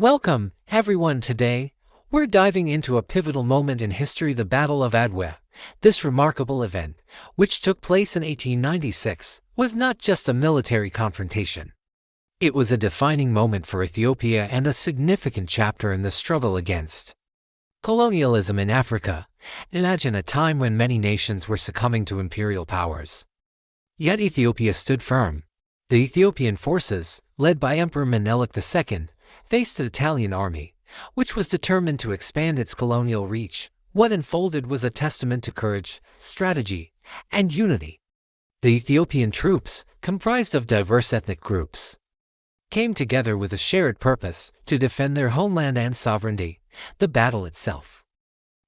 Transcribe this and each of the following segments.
Welcome, everyone. Today, we're diving into a pivotal moment in history, the Battle of Adwa. This remarkable event, which took place in 1896, was not just a military confrontation. It was a defining moment for Ethiopia and a significant chapter in the struggle against colonialism in Africa. Imagine a time when many nations were succumbing to imperial powers. Yet Ethiopia stood firm. The Ethiopian forces, led by Emperor Menelik II, faced the Italian army, which was determined to expand its colonial reach. What unfolded was a testament to courage, strategy, and unity. The Ethiopian troops, comprised of diverse ethnic groups, came together with a shared purpose to defend their homeland and sovereignty. The battle itself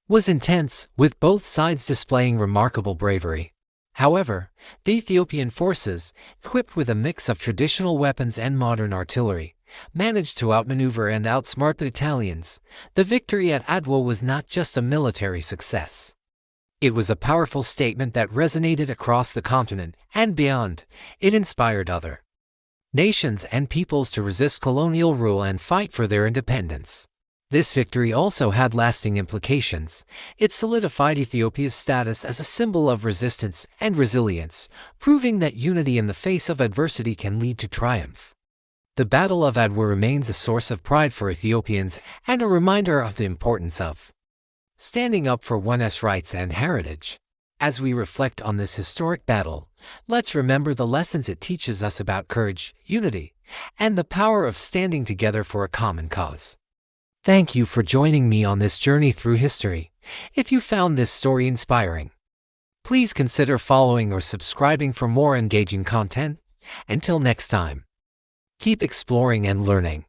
was intense, with both sides displaying remarkable bravery. However, the Ethiopian forces, equipped with a mix of traditional weapons and modern artillery, managed to outmaneuver and outsmart the Italians. The victory at Adwa was not just a military success. It was a powerful statement that resonated across the continent and beyond. It inspired other nations and peoples to resist colonial rule and fight for their independence. This victory also had lasting implications. It solidified Ethiopia's status as a symbol of resistance and resilience, proving that unity in the face of adversity can lead to triumph. The Battle of Adwa remains a source of pride for Ethiopians and a reminder of the importance of standing up for one's rights and heritage. As we reflect on this historic battle, let's remember the lessons it teaches us about courage, unity, and the power of standing together for a common cause. Thank you for joining me on this journey through history. If you found this story inspiring, please consider following or subscribing for more engaging content. Until next time, keep exploring and learning.